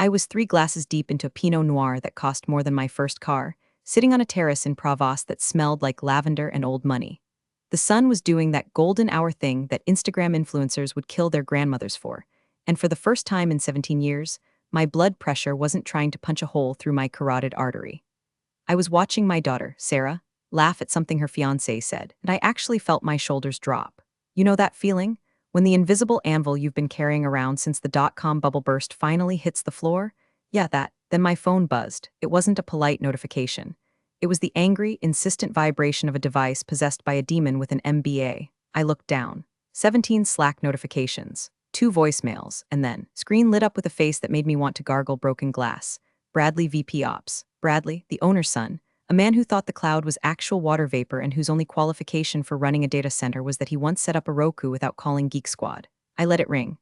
I was 3 glasses deep into a Pinot Noir that cost more than my first car, sitting on a terrace in Provence that smelled like lavender and old money. The sun was doing that golden hour thing that Instagram influencers would kill their grandmothers for, and for the first time in 17 years, my blood pressure wasn't trying to punch a hole through my carotid artery. I was watching my daughter, Sarah, laugh at something her fiancé said, and I actually felt my shoulders drop. You know that feeling? When the invisible anvil you've been carrying around since the dot-com bubble burst finally hits the floor? Yeah, that. Then my phone buzzed. It wasn't a polite notification. It was the angry, insistent vibration of a device possessed by a demon with an MBA. I looked down. 17 Slack notifications, 2 voicemails, and then, screen lit up with a face that made me want to gargle broken glass. Bradley VP Ops. Bradley, the owner's son, a man who thought the cloud was actual water vapor and whose only qualification for running a data center was that he once set up a Roku without calling Geek Squad. I let it ring.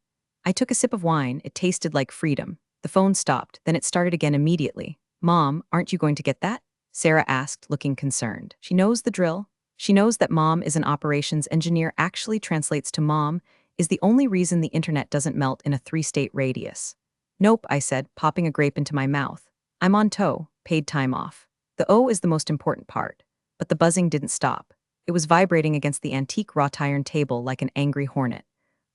I took a sip of wine. It tasted like freedom. The phone stopped, then it started again immediately. Mom, aren't you going to get that? Sarah asked, looking concerned. She knows the drill. She knows that mom is an operations engineer actually translates to mom is the only reason the internet doesn't melt in a 3-state radius. Nope, I said, popping a grape into my mouth. I'm on tow, paid time off. The O is the most important part. But the buzzing didn't stop. It was vibrating against the antique wrought iron table like an angry hornet.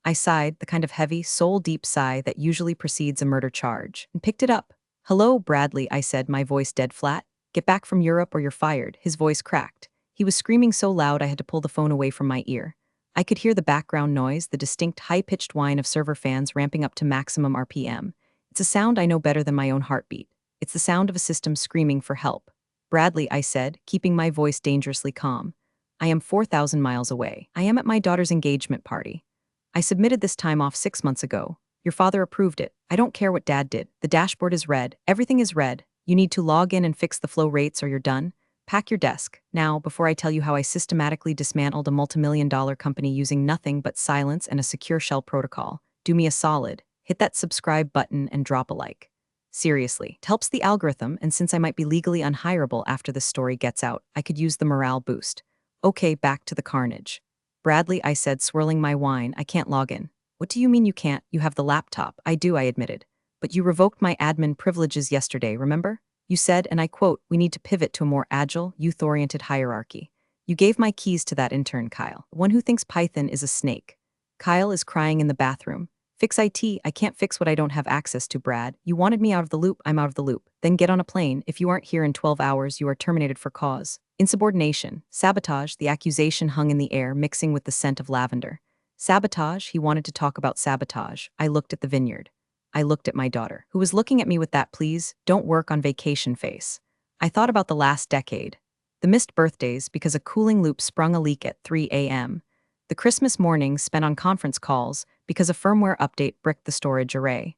I sighed, the kind of heavy, soul-deep sigh that usually precedes a murder charge, and picked it up. Hello, Bradley, I said, my voice dead flat. Get back from Europe or you're fired. His voice cracked. He was screaming so loud I had to pull the phone away from my ear. I could hear the background noise, the distinct high-pitched whine of server fans ramping up to maximum RPM. It's a sound I know better than my own heartbeat. It's the sound of a system screaming for help. Bradley, I said, keeping my voice dangerously calm. I am 4,000 miles away. I am at my daughter's engagement party. I submitted this time off 6 months ago. Your father approved it. I don't care what Dad did. The dashboard is red. Everything is red. You need to log in and fix the flow rates or you're done. Pack your desk. Now, before I tell you how I systematically dismantled a multimillion-dollar company using nothing but silence and a secure shell protocol, do me a solid. Hit that subscribe button and drop a like. Seriously, it helps the algorithm, and since I might be legally unhireable after this story gets out, I could use the morale boost. Okay, back to the carnage. Bradley, I said, swirling my wine, I can't log in. What do you mean you can't? You have the laptop. I do, I admitted. But you revoked my admin privileges yesterday, remember? You said, and I quote, we need to pivot to a more agile, youth-oriented hierarchy. You gave my keys to that intern, Kyle, the one who thinks Python is a snake. Kyle is crying in the bathroom. Fix IT, I can't fix what I don't have access to, Brad. You wanted me out of the loop, I'm out of the loop. Then get on a plane. If you aren't here in 12 hours, you are terminated for cause. Insubordination, sabotage, the accusation hung in the air, mixing with the scent of lavender. Sabotage, he wanted to talk about sabotage. I looked at the vineyard. I looked at my daughter, who was looking at me with that please, don't work on vacation face. I thought about the last decade. The missed birthdays because a cooling loop sprung a leak at 3 a.m. The Christmas mornings spent on conference calls because a firmware update bricked the storage array.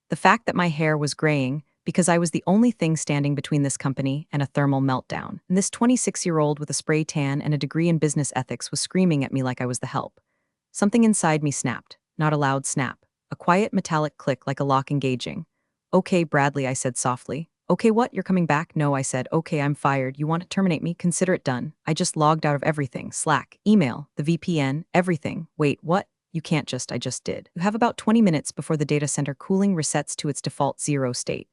The fact that my hair was graying because I was the only thing standing between this company and a thermal meltdown. And this 26-year-old with a spray tan and a degree in business ethics was screaming at me like I was the help. Something inside me snapped, not a loud snap. A quiet metallic click like a lock engaging. Okay, Bradley, I said softly. Okay, what? You're coming back? No, I said. Okay, I'm fired. You want to terminate me? Consider it done. I just logged out of everything. Slack, email, the VPN, everything. Wait, what? You can't just, I just did. You have about 20 minutes before the data center cooling resets to its default 0 state.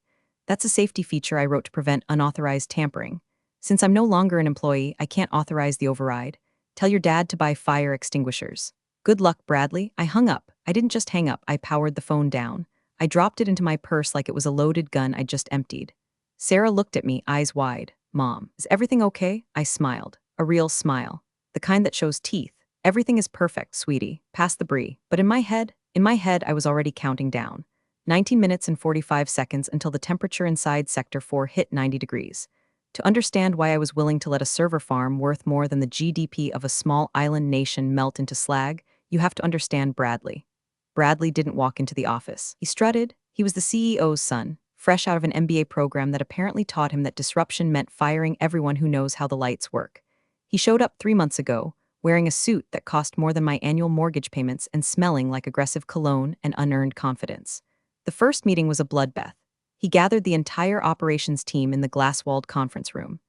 That's a safety feature I wrote to prevent unauthorized tampering. Since I'm no longer an employee, I can't authorize the override. Tell your dad to buy fire extinguishers. Good luck, Bradley. I hung up. I didn't just hang up, I powered the phone down. I dropped it into my purse like it was a loaded gun I just emptied. Sarah looked at me, eyes wide. Mom, is everything okay? I smiled. A real smile. The kind that shows teeth. Everything is perfect, sweetie. Pass the brie. But in my head, I was already counting down. 19 minutes and 45 seconds until the temperature inside Sector 4 hit 90 degrees. To understand why I was willing to let a server farm worth more than the GDP of a small island nation melt into slag, you have to understand Bradley. Bradley didn't walk into the office. He strutted. He was the CEO's son, fresh out of an MBA program that apparently taught him that disruption meant firing everyone who knows how the lights work. He showed up 3 months ago, wearing a suit that cost more than my annual mortgage payments and smelling like aggressive cologne and unearned confidence. The first meeting was a bloodbath. He gathered the entire operations team in the glass-walled conference room.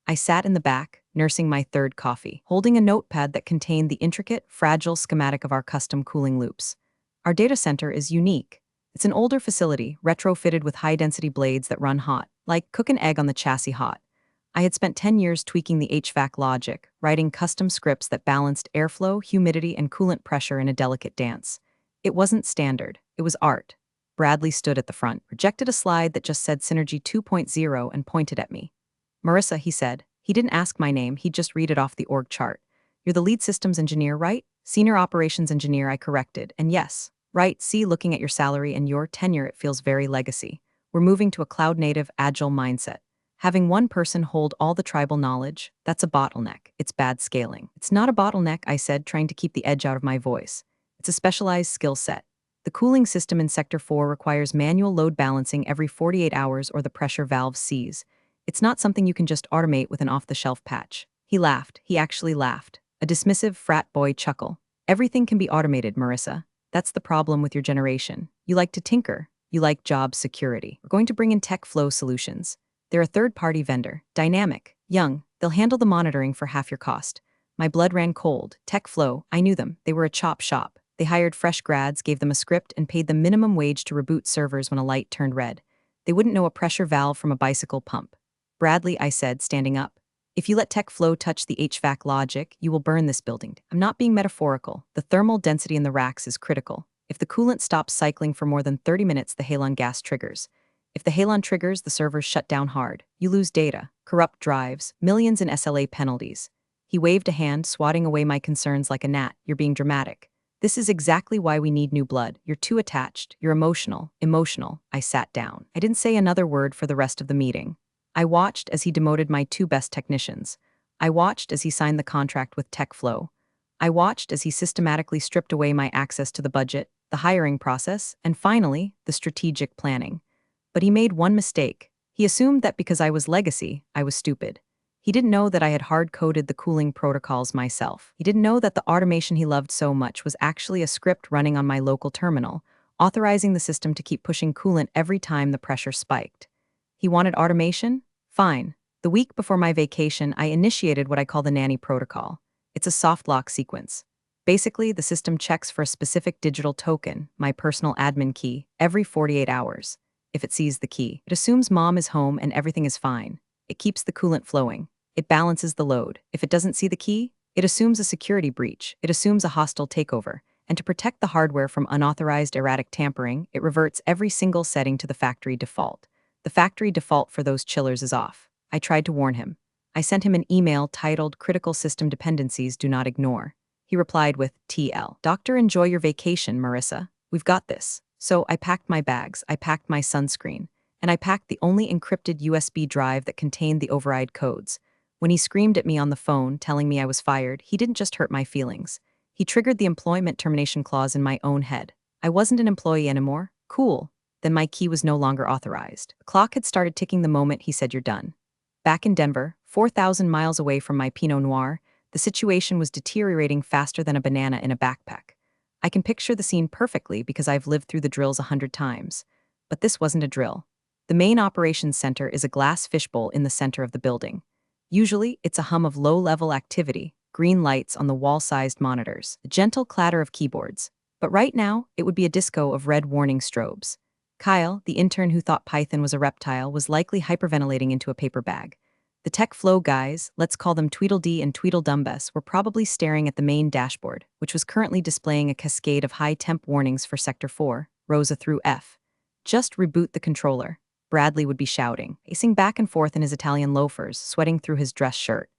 I sat in the back, nursing my third coffee, holding a notepad that contained the intricate, fragile schematic of our custom cooling loops. Our data center is unique. It's an older facility, retrofitted with high-density blades that run hot, like cook an egg on the chassis hot. I had spent 10 years tweaking the HVAC logic, writing custom scripts that balanced airflow, humidity, and coolant pressure in a delicate dance. It wasn't standard, it was art. Bradley stood at the front, rejected a slide that just said Synergy 2.0 and pointed at me. Marissa, he said. He didn't ask my name, he'd just read it off the org chart. You're the lead systems engineer, right? Senior operations engineer, I corrected, and yes. Right, see, looking at your salary and your tenure, it feels very legacy. We're moving to a cloud-native, agile mindset. Having one person hold all the tribal knowledge, that's a bottleneck. It's bad scaling. It's not a bottleneck, I said, trying to keep the edge out of my voice. It's a specialized skill set. The cooling system in Sector 4 requires manual load balancing every 48 hours or the pressure valve sees. It's not something you can just automate with an off-the-shelf patch. He laughed. He actually laughed. A dismissive frat boy chuckle. Everything can be automated, Marissa. That's the problem with your generation. You like to tinker. You like job security. We're going to bring in TechFlow Solutions. They're a third-party vendor, dynamic, young. They'll handle the monitoring for half your cost. My blood ran cold. TechFlow, I knew them. They were a chop shop. They hired fresh grads, gave them a script, and paid them minimum wage to reboot servers when a light turned red. They wouldn't know a pressure valve from a bicycle pump. Bradley, I said, standing up. If you let TechFlow touch the HVAC logic, you will burn this building. I'm not being metaphorical. The thermal density in the racks is critical. If the coolant stops cycling for more than 30 minutes, the halon gas triggers. If the halon triggers, the servers shut down hard. You lose data, corrupt drives, millions in SLA penalties. He waved a hand, swatting away my concerns like a gnat. You're being dramatic. This is exactly why we need new blood. You're too attached. You're emotional. Emotional. I sat down. I didn't say another word for the rest of the meeting. I watched as he demoted my two best technicians. I watched as he signed the contract with TechFlow. I watched as he systematically stripped away my access to the budget, the hiring process, and finally, the strategic planning. But he made one mistake. He assumed that because I was legacy, I was stupid. He didn't know that I had hard-coded the cooling protocols myself. He didn't know that the automation he loved so much was actually a script running on my local terminal, authorizing the system to keep pushing coolant every time the pressure spiked. He wanted automation? Fine. The week before my vacation, I initiated what I call the nanny protocol. It's a soft lock sequence. Basically, the system checks for a specific digital token, my personal admin key, every 48 hours. If it sees the key, it assumes mom is home and everything is fine. It keeps the coolant flowing. It balances the load. If it doesn't see the key, it assumes a security breach. It assumes a hostile takeover. And to protect the hardware from unauthorized erratic tampering, it reverts every single setting to the factory default. The factory default for those chillers is off. I tried to warn him. I sent him an email titled Critical System Dependencies Do Not Ignore. He replied with TL. Doctor, enjoy your vacation, Marissa. We've got this. So I packed my bags, I packed my sunscreen, and I packed the only encrypted USB drive that contained the override codes. When he screamed at me on the phone, telling me I was fired, he didn't just hurt my feelings. He triggered the employment termination clause in my own head. I wasn't an employee anymore. Cool. Then my key was no longer authorized. The clock had started ticking the moment he said you're done. Back in Denver, 4,000 miles away from my Pinot Noir, the situation was deteriorating faster than a banana in a backpack. I can picture the scene perfectly because I've lived through the drills 100 times. But this wasn't a drill. The main operations center is a glass fishbowl in the center of the building. Usually, it's a hum of low-level activity, green lights on the wall-sized monitors, a gentle clatter of keyboards. But right now, it would be a disco of red warning strobes. Kyle, the intern who thought Python was a reptile, was likely hyperventilating into a paper bag. The TechFlow guys, let's call them Tweedledee and Tweedledumbess, were probably staring at the main dashboard, which was currently displaying a cascade of high-temp warnings for Sector 4, Rosa through F. Just reboot the controller. Bradley would be shouting, pacing back and forth in his Italian loafers, sweating through his dress shirt.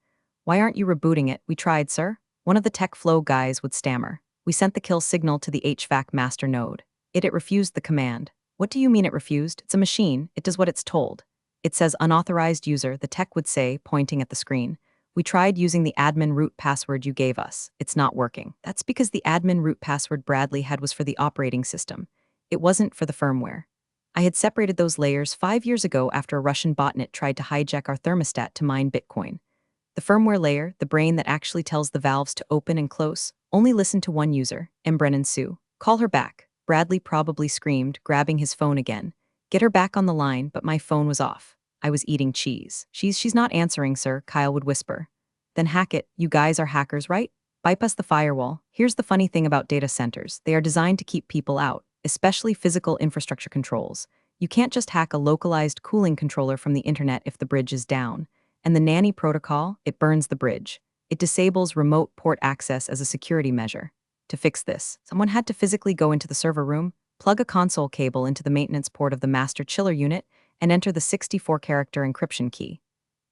Why aren't you rebooting it? We tried, sir. One of the TechFlow guys would stammer. We sent the kill signal to the HVAC master node. It refused the command. What do you mean it refused? It's a machine. It does what it's told. It says unauthorized user, the tech would say, pointing at the screen. We tried using the admin root password you gave us. It's not working. That's because the admin root password Bradley had was for the operating system. It wasn't for the firmware. I had separated those layers 5 years ago after a Russian botnet tried to hijack our thermostat to mine Bitcoin. The firmware layer, the brain that actually tells the valves to open and close, only listened to one user, Brennan Sue. Call her back. Bradley probably screamed, grabbing his phone again. Get her back on the line, but my phone was off. I was eating cheese. She's not answering, sir, Kyle would whisper. Then hack it. You guys are hackers, right? Bypass the firewall. Here's the funny thing about data centers. They are designed to keep people out, especially physical infrastructure controls. You can't just hack a localized cooling controller from the internet if the bridge is down. And the nanny protocol, it burns the bridge. It disables remote port access as a security measure. To fix this, someone had to physically go into the server room, plug a console cable into the maintenance port of the master chiller unit, and enter the 64-character encryption key.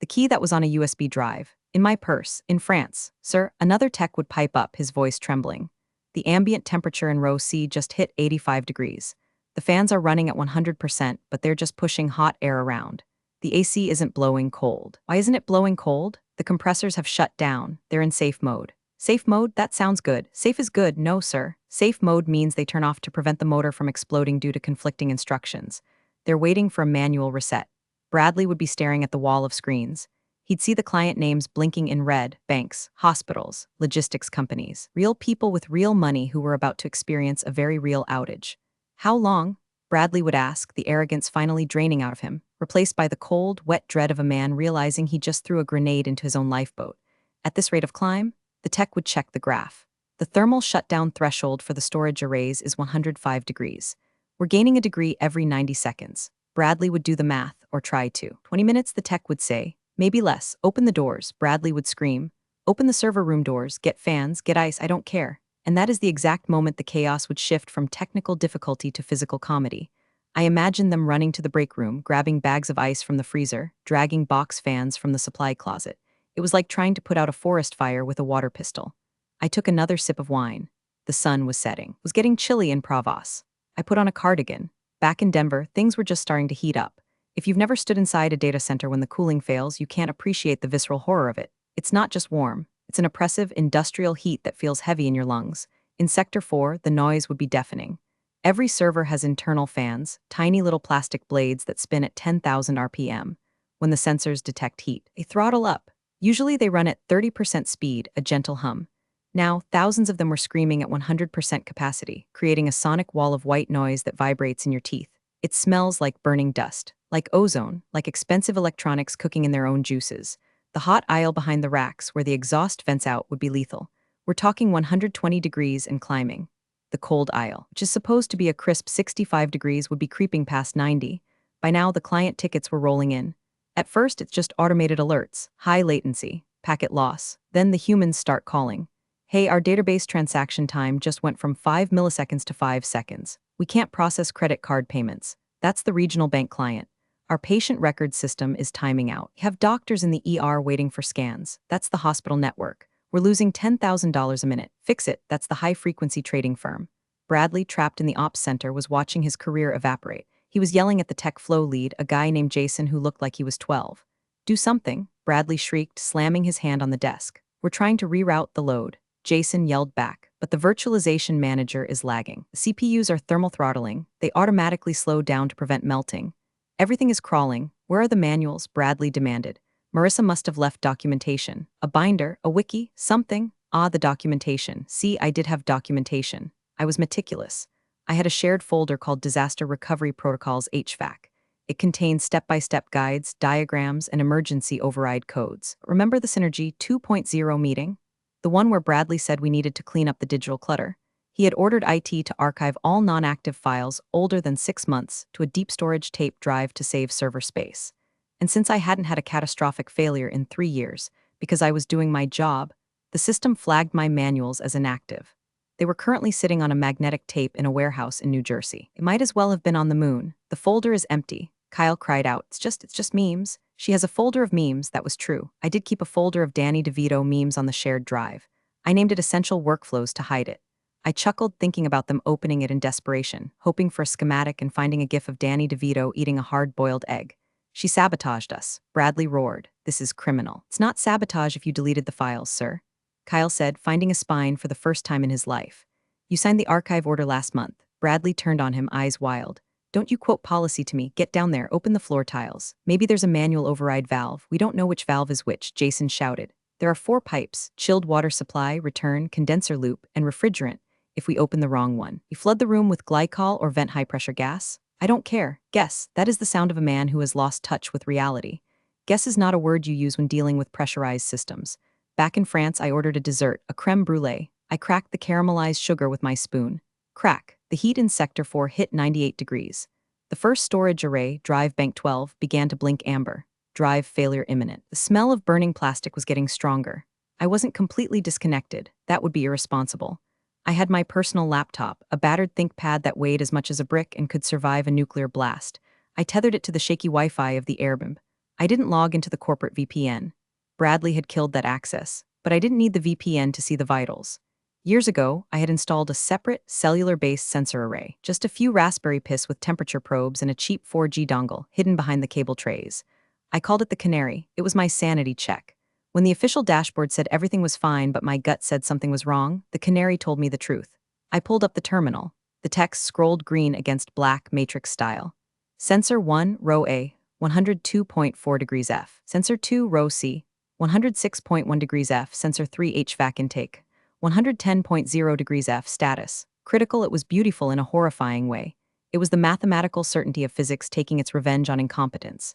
The key that was on a USB drive. In my purse, in France. Sir, another tech would pipe up, his voice trembling. The ambient temperature in row C just hit 85 degrees. The fans are running at 100%, but they're just pushing hot air around. The AC isn't blowing cold. Why isn't it blowing cold? The compressors have shut down. They're in safe mode. Safe mode? That sounds good. Safe is good. No, sir. Safe mode means they turn off to prevent the motor from exploding due to conflicting instructions. They're waiting for a manual reset. Bradley would be staring at the wall of screens. He'd see the client names blinking in red: banks, hospitals, logistics companies, real people with real money who were about to experience a very real outage. How long? Bradley would ask, the arrogance finally draining out of him, replaced by the cold, wet dread of a man realizing he just threw a grenade into his own lifeboat. At this rate of climb, the tech would check the graph. The thermal shutdown threshold for the storage arrays is 105 degrees. We're gaining a degree every 90 seconds. Bradley would do the math, or try to. 20 minutes, the tech would say. Maybe less. Open the doors, Bradley would scream. Open the server room doors, get fans, get ice, I don't care. And that is the exact moment the chaos would shift from technical difficulty to physical comedy. I imagined them running to the break room, grabbing bags of ice from the freezer, dragging box fans from the supply closet. It was like trying to put out a forest fire with a water pistol. I took another sip of wine. The sun was setting. It was getting chilly in Provence. I put on a cardigan. Back in Denver, things were just starting to heat up. If you've never stood inside a data center when the cooling fails, you can't appreciate the visceral horror of it. It's not just warm. It's an oppressive, industrial heat that feels heavy in your lungs. In Sector 4, the noise would be deafening. Every server has internal fans, tiny little plastic blades that spin at 10,000 RPM. When the sensors detect heat, they throttle up. Usually they run at 30% speed, a gentle hum. Now, thousands of them were screaming at 100% capacity, creating a sonic wall of white noise that vibrates in your teeth. It smells like burning dust, like ozone, like expensive electronics cooking in their own juices. The hot aisle behind the racks, where the exhaust vents out, would be lethal. We're talking 120 degrees and climbing. The cold aisle, which is supposed to be a crisp 65 degrees, would be creeping past 90. By now, the client tickets were rolling in. At first, it's just automated alerts, high latency, packet loss. Then the humans start calling. Hey, our database transaction time just went from 5 milliseconds to 5 seconds. We can't process credit card payments. That's the regional bank client. Our patient record system is timing out. We have doctors in the ER waiting for scans. That's the hospital network. We're losing $10,000 a minute. Fix it. That's the high-frequency trading firm. Bradley, trapped in the ops center, was watching his career evaporate. He was yelling at the tech flow lead, a guy named Jason who looked like he was 12. Do something, Bradley shrieked, slamming his hand on the desk. We're trying to reroute the load. Jason yelled back, but the virtualization manager is lagging. The CPUs are thermal throttling. They automatically slow down to prevent melting. Everything is crawling. Where are the manuals? Bradley demanded. Marissa must have left documentation. A binder, a wiki, something. Ah, the documentation. See, I did have documentation. I was meticulous. I had a shared folder called Disaster Recovery Protocols HVAC. It contains step-by-step guides, diagrams, and emergency override codes. Remember the Synergy 2.0 meeting? The one where Bradley said we needed to clean up the digital clutter. He had ordered IT to archive all non-active files older than 6 months to a deep storage tape drive to save server space. And since I hadn't had a catastrophic failure in 3 years, because I was doing my job, the system flagged my manuals as inactive. They were currently sitting on a magnetic tape in a warehouse in New Jersey. It might as well have been on the moon. The folder is empty. Kyle cried out, it's just memes. She has a folder of memes, that was true. I did keep a folder of Danny DeVito memes on the shared drive. I named it Essential Workflows to hide it. I chuckled thinking about them opening it in desperation, hoping for a schematic and finding a gif of Danny DeVito eating a hard-boiled egg. She sabotaged us, Bradley roared. This is criminal. It's not sabotage if you deleted the files, sir. Kyle said, finding a spine for the first time in his life. You signed the archive order last month. Bradley turned on him, eyes wild. Don't you quote policy to me. Get down there, open the floor tiles. Maybe there's a manual override valve. We don't know which valve is which, Jason shouted. There are 4 pipes: chilled water supply, return, condenser loop, and refrigerant. If we open the wrong one, we flood the room with glycol or vent high-pressure gas? I don't care. Guess. That is the sound of a man who has lost touch with reality. Guess is not a word you use when dealing with pressurized systems. Back in France, I ordered a dessert, a crème brûlée. I cracked the caramelized sugar with my spoon. Crack. The heat in Sector 4 hit 98 degrees. The first storage array, Drive Bank 12, began to blink amber. Drive failure imminent. The smell of burning plastic was getting stronger. I wasn't completely disconnected. That would be irresponsible. I had my personal laptop, a battered ThinkPad that weighed as much as a brick and could survive a nuclear blast. I tethered it to the shaky Wi-Fi of the Airbnb. I didn't log into the corporate VPN. Bradley had killed that access, but I didn't need the VPN to see the vitals. Years ago, I had installed a separate, cellular-based sensor array, just a few Raspberry Pis with temperature probes and a cheap 4G dongle hidden behind the cable trays. I called it the Canary. It was my sanity check. When the official dashboard said everything was fine but my gut said something was wrong, the Canary told me the truth. I pulled up the terminal. The text scrolled green against black matrix style. Sensor 1, row A, 102.4 degrees F. Sensor 2, row C, 106.1 degrees F. Sensor 3, HVAC intake, 110.0 degrees F. Status. Critical. It was beautiful in a horrifying way. It was the mathematical certainty of physics taking its revenge on incompetence.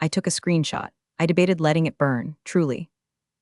I took a screenshot. I debated letting it burn, truly.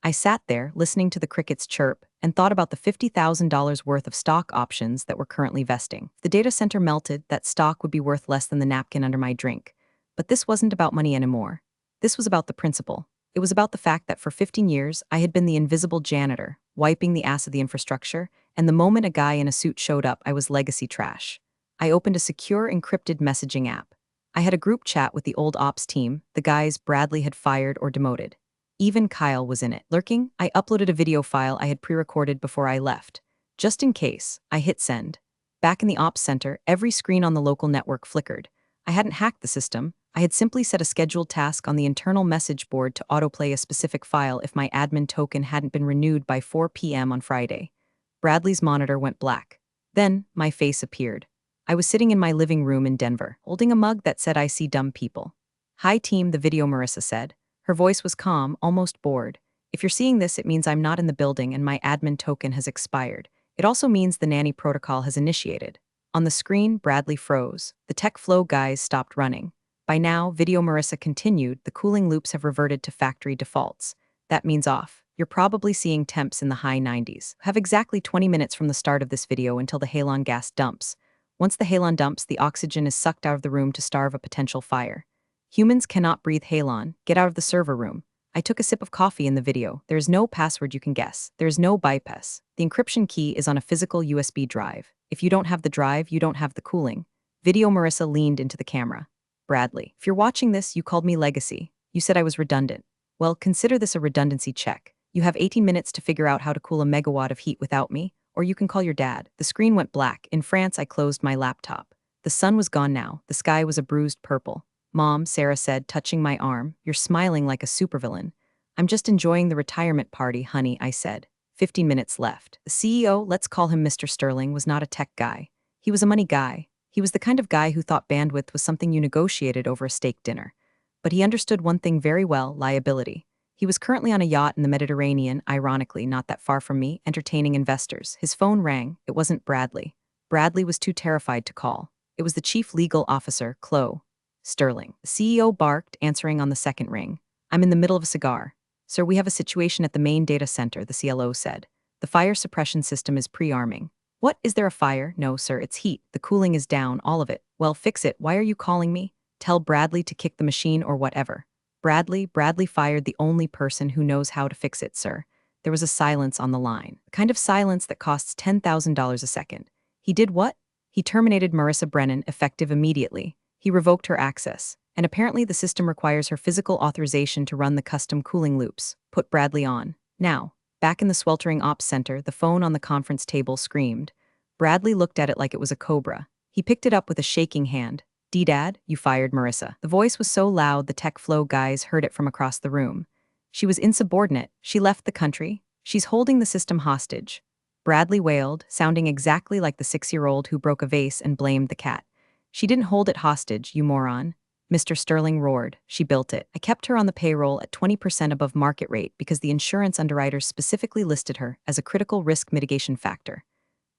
I sat there, listening to the crickets chirp, and thought about the $50,000 worth of stock options that were currently vesting. If the data center melted, that stock would be worth less than the napkin under my drink. But this wasn't about money anymore. This was about the principle. It was about the fact that for 15 years, I had been the invisible janitor, wiping the ass of the infrastructure, and the moment a guy in a suit showed up, I was legacy trash. I opened a secure, encrypted messaging app. I had a group chat with the old ops team, the guys Bradley had fired or demoted. Even Kyle was in it. Lurking, I uploaded a video file I had pre-recorded before I left. Just in case, I hit send. Back in the ops center, every screen on the local network flickered. I hadn't hacked the system. I had simply set a scheduled task on the internal message board to autoplay a specific file if my admin token hadn't been renewed by 4 p.m. on Friday. Bradley's monitor went black. Then, my face appeared. I was sitting in my living room in Denver, holding a mug that said I see dumb people. Hi team, the video Marissa said. Her voice was calm, almost bored. If you're seeing this, it means I'm not in the building and my admin token has expired. It also means the nanny protocol has initiated. On the screen, Bradley froze. The tech flow guys stopped running. By now, video Marissa continued, the cooling loops have reverted to factory defaults. That means off. You're probably seeing temps in the high 90s. Have exactly 20 minutes from the start of this video until the halon gas dumps. Once the halon dumps, the oxygen is sucked out of the room to starve a potential fire. Humans cannot breathe halon. Get out of the server room. I took a sip of coffee in the video. There is no password you can guess. There is no bypass. The encryption key is on a physical USB drive. If you don't have the drive, you don't have the cooling. Video Marissa leaned into the camera. Bradley, if you're watching this, you called me legacy. You said I was redundant. Well, consider this a redundancy check. You have 18 minutes to figure out how to cool a megawatt of heat without me, or you can call your dad. The screen went black. In France, I closed my laptop. The sun was gone now. The sky was a bruised purple. Mom, Sarah said, touching my arm, you're smiling like a supervillain. I'm just enjoying the retirement party, honey, I said. 15 minutes left. The CEO, let's call him Mr. Sterling, was not a tech guy. He was a money guy. He was the kind of guy who thought bandwidth was something you negotiated over a steak dinner. But he understood one thing very well, liability. He was currently on a yacht in the Mediterranean, ironically not that far from me, entertaining investors. His phone rang. It wasn't Bradley. Bradley was too terrified to call. It was the chief legal officer, Chloe Sterling. The CEO barked, answering on the second ring. I'm in the middle of a cigar. Sir, we have a situation at the main data center, the CLO said. The fire suppression system is pre-arming. What, is there a fire? No, sir, it's heat. The cooling is down, all of it. Well, fix it. Why are you calling me? Tell Bradley to kick the machine or whatever. Bradley fired the only person who knows how to fix it, sir. There was a silence on the line. The kind of silence that costs $10,000 a second. He did what? He terminated Marissa Brennan, effective immediately. He revoked her access, and apparently the system requires her physical authorization to run the custom cooling loops. Put Bradley on. Now, back in the sweltering ops center, the phone on the conference table screamed. Bradley looked at it like it was a cobra. He picked it up with a shaking hand. D-Dad, you fired Marissa. The voice was so loud the tech flow guys heard it from across the room. She was insubordinate. She left the country. She's holding the system hostage. Bradley wailed, sounding exactly like the 6-year-old who broke a vase and blamed the cat. She didn't hold it hostage, you moron. Mr. Sterling roared. She built it. I kept her on the payroll at 20% above market rate because the insurance underwriters specifically listed her as a critical risk mitigation factor.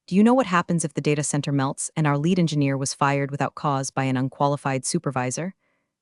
Do you know what happens if the data center melts and our lead engineer was fired without cause by an unqualified supervisor?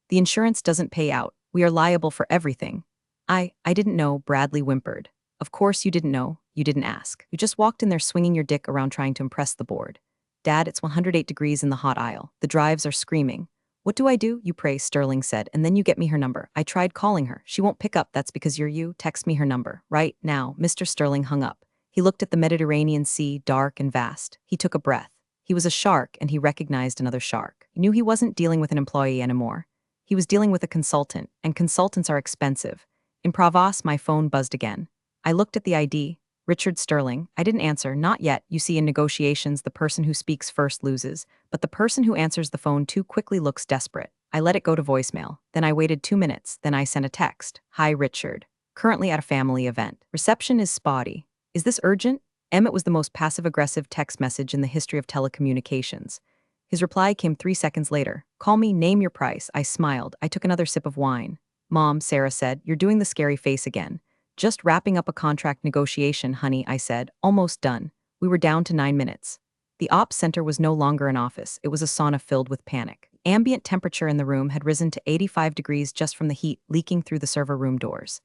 The insurance doesn't pay out. We are liable for everything. I didn't know, Bradley whimpered. Of course you didn't know. You didn't ask. You just walked in there swinging your dick around trying to impress the board. Dad, it's 108 degrees in the hot aisle. The drives are screaming. What do I do? You pray, Sterling said, and then you get me her number. I tried calling her. She won't pick up. That's because you're you. Text me her number. Right now. Mr. Sterling hung up. He looked at the Mediterranean Sea, dark and vast. He took a breath. He was a shark, and he recognized another shark. He knew he wasn't dealing with an employee anymore. He was dealing with a consultant, and consultants are expensive. In Pravos, my phone buzzed again. I looked at the ID. Richard Sterling. I didn't answer. Not yet. You see, in negotiations, the person who speaks first loses, but the person who answers the phone too quickly looks desperate. I let it go to voicemail. Then I waited 2 minutes. Then I sent a text. Hi, Richard. Currently at a family event. Reception is spotty. Is this urgent? Emmett was the most passive-aggressive text message in the history of telecommunications. His reply came 3 seconds later. Call me, name your price. I smiled. I took another sip of wine. Mom, Sarah said, you're doing the scary face again. Just wrapping up a contract negotiation, honey, I said. Almost done. We were down to 9 minutes. The ops center was no longer an office. It was a sauna filled with panic. Ambient temperature in the room had risen to 85 degrees just from the heat leaking through the server room doors.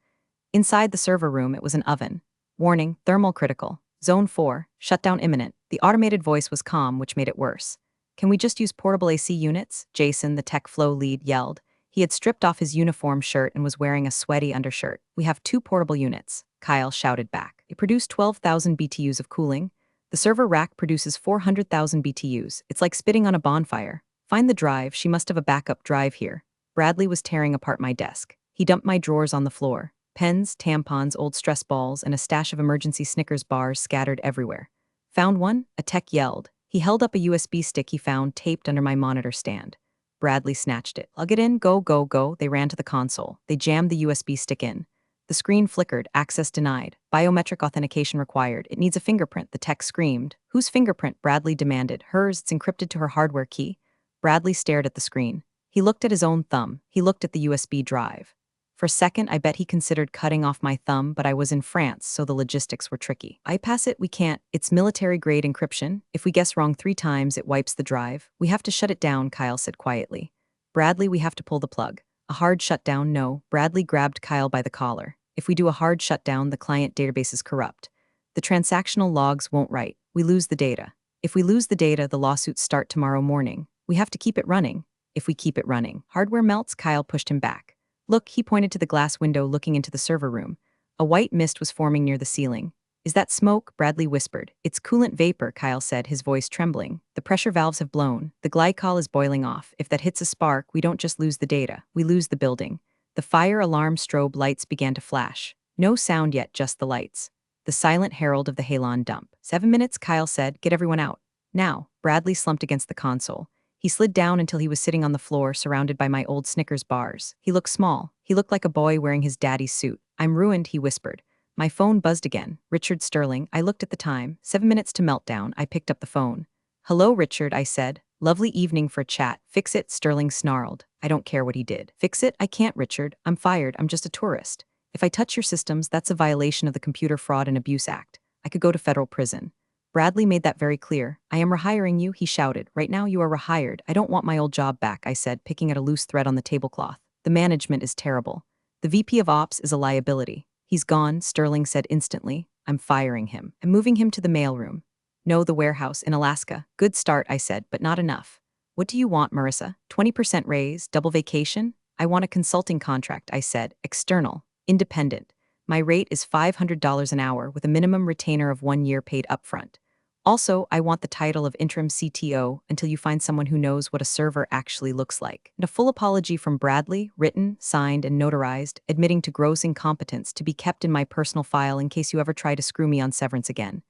Inside the server room, it was an oven. Warning, thermal critical. Zone 4, shutdown imminent. The automated voice was calm, which made it worse. Can we just use portable AC units? Jason, the tech flow lead, yelled. He had stripped off his uniform shirt and was wearing a sweaty undershirt. We have 2 portable units, Kyle shouted back. It produced 12,000 BTUs of cooling. The server rack produces 400,000 BTUs. It's like spitting on a bonfire. Find the drive. She must have a backup drive here. Bradley was tearing apart my desk. He dumped my drawers on the floor. Pens, tampons, old stress balls, and a stash of emergency Snickers bars scattered everywhere. Found one? A tech yelled. He held up a USB stick he found taped under my monitor stand. Bradley snatched it. Plug it in, go, go, go. They ran to the console. They jammed the USB stick in. The screen flickered. Access denied. Biometric authentication required. It needs a fingerprint, the tech screamed. Whose fingerprint? Bradley demanded. Hers. It's encrypted to her hardware key. Bradley stared at the screen. He looked at his own thumb. He looked at the USB drive. For a second, I bet he considered cutting off my thumb, but I was in France, so the logistics were tricky. I pass it, we can't. It's military-grade encryption. If we guess wrong 3 times, it wipes the drive. We have to shut it down, Kyle said quietly. Bradley, we have to pull the plug. A hard shutdown? No. Bradley grabbed Kyle by the collar. If we do a hard shutdown, the client database is corrupt. The transactional logs won't write. We lose the data. If we lose the data, the lawsuits start tomorrow morning. We have to keep it running. If we keep it running. Hardware melts, Kyle pushed him back. Look, he pointed to the glass window looking into the server room. A white mist was forming near the ceiling. Is that smoke? Bradley whispered. It's coolant vapor, Kyle said, his voice trembling. The pressure valves have blown. The glycol is boiling off. If that hits a spark, we don't just lose the data. We lose the building. The fire alarm strobe lights began to flash. No sound yet, just the lights. The silent herald of the Halon dump. 7 minutes, Kyle said. Get everyone out. Now. Bradley slumped against the console. He slid down until he was sitting on the floor, surrounded by my old Snickers bars. He looked small. He looked like a boy wearing his daddy's suit. I'm ruined, he whispered. My phone buzzed again. Richard Sterling. I looked at the time. 7 minutes to meltdown. I picked up the phone. Hello, Richard, I said. Lovely evening for a chat. Fix it, Sterling snarled. I don't care what he did. Fix it? I can't, Richard. I'm fired. I'm just a tourist. If I touch your systems, that's a violation of the Computer Fraud and Abuse Act. I could go to federal prison. Bradley made that very clear. I am rehiring you, he shouted. Right now you are rehired. I don't want my old job back, I said, picking at a loose thread on the tablecloth. The management is terrible. The VP of Ops is a liability. He's gone, Sterling said instantly. I'm firing him. I'm moving him to the mailroom. No, the warehouse in Alaska. Good start, I said, but not enough. What do you want, Marissa? 20% raise, double vacation? I want a consulting contract, I said, external, independent. My rate is $500 an hour with a minimum retainer of 1 year paid upfront. Also, I want the title of interim CTO until you find someone who knows what a server actually looks like. And a full apology from Bradley, written, signed, and notarized, admitting to gross incompetence to be kept in my personal file in case you ever try to screw me on severance again.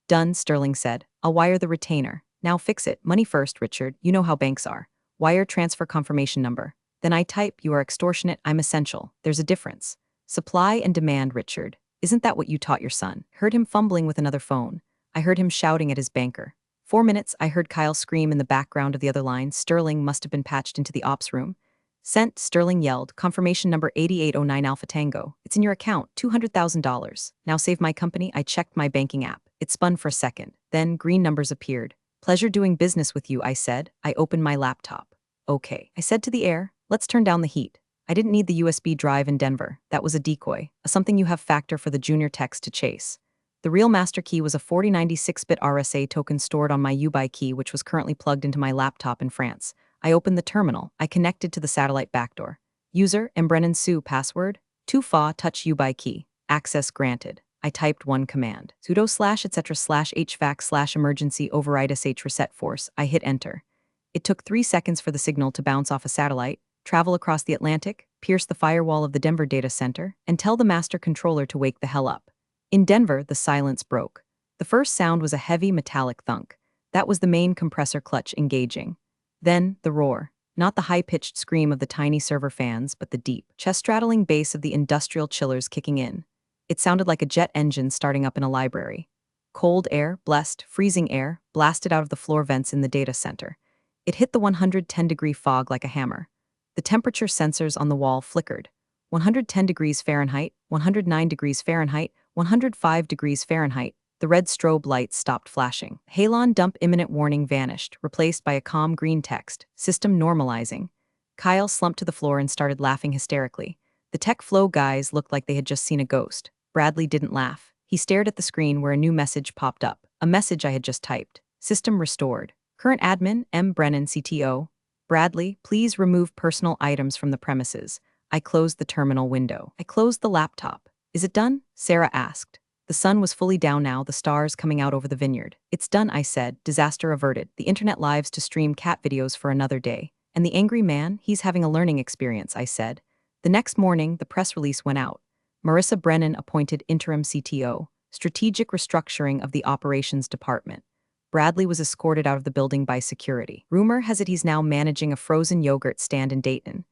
Done, Sterling said. I'll wire the retainer. Now fix it. Money first, Richard. You know how banks are. Wire transfer confirmation number. Then I type, you are extortionate, I'm essential. There's a difference. Supply and demand, Richard. Isn't that what you taught your son? Heard him fumbling with another phone. I heard him shouting at his banker. 4 minutes, I heard Kyle scream in the background of the other line. Sterling must have been patched into the ops room. Sent, Sterling yelled. Confirmation number 8809 Alpha Tango. It's in your account, $200,000. Now save my company. I checked my banking app. It spun for a second. Then green numbers appeared. Pleasure doing business with you, I said. I opened my laptop. Okay. I said to the air, let's turn down the heat. I didn't need the USB drive in Denver. That was a decoy, a something you have factor for the junior techs to chase. The real master key was a 4096-bit RSA token stored on my UBI key, which was currently plugged into my laptop in France. I opened the terminal. I connected to the satellite backdoor. User, Mbrennen Su, password, 2fa touch UBI key. Access granted. I typed one command. Sudo / etc / hvac / emergency override sh reset force. I hit enter. It took 3 seconds for the signal to bounce off a satellite, travel across the Atlantic, pierce the firewall of the Denver data center, and tell the master controller to wake the hell up. In Denver, the silence broke. The first sound was a heavy metallic thunk. That was the main compressor clutch engaging. Then, the roar. Not the high-pitched scream of the tiny server fans, but the deep, chest-rattling bass of the industrial chillers kicking in. It sounded like a jet engine starting up in a library. Cold air, blessed, freezing air, blasted out of the floor vents in the data center. It hit the 110-degree fog like a hammer. The temperature sensors on the wall flickered. 110 degrees Fahrenheit, 109 degrees Fahrenheit, 105 degrees Fahrenheit. The red strobe lights stopped flashing. Halon dump imminent warning vanished, replaced by a calm green text, system normalizing. Kyle slumped to the floor and started laughing hysterically. The tech flow guys looked like they had just seen a ghost. Bradley didn't laugh. He stared at the screen where a new message popped up, a message I had just typed. System restored. Current admin, M. Brennan, CTO. Bradley, please remove personal items from the premises. I closed the terminal window. I closed the laptop. Is it done? Sarah asked. The sun was fully down now, the stars coming out over the vineyard. It's done, I said, disaster averted. The internet lives to stream cat videos for another day. And the angry man, he's having a learning experience, I said. The next morning, the press release went out. Marissa Brennan appointed interim CTO, strategic restructuring of the operations department. Bradley was escorted out of the building by security. Rumor has it he's now managing a frozen yogurt stand in Dayton.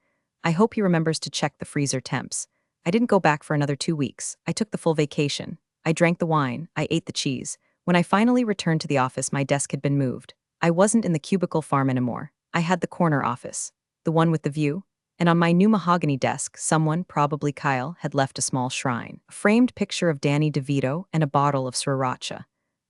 I hope he remembers to check the freezer temps. I didn't go back for another 2 weeks. I took the full vacation. I drank the wine. I ate the cheese. When I finally returned to the office, my desk had been moved. I wasn't in the cubicle farm anymore. I had the corner office, the one with the view. And on my new mahogany desk, someone, probably Kyle, had left a small shrine, a framed picture of Danny DeVito and a bottle of sriracha.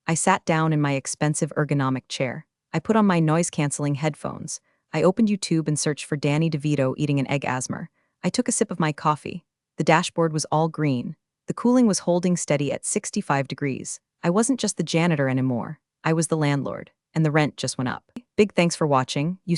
I sat down in my expensive ergonomic chair. I put on my noise-canceling headphones. I opened YouTube and searched for Danny DeVito eating an egg asmer. I took a sip of my coffee. The dashboard was all green. The cooling was holding steady at 65 degrees. I wasn't just the janitor anymore. I was the landlord, and the rent just went up. Big thanks for watching. You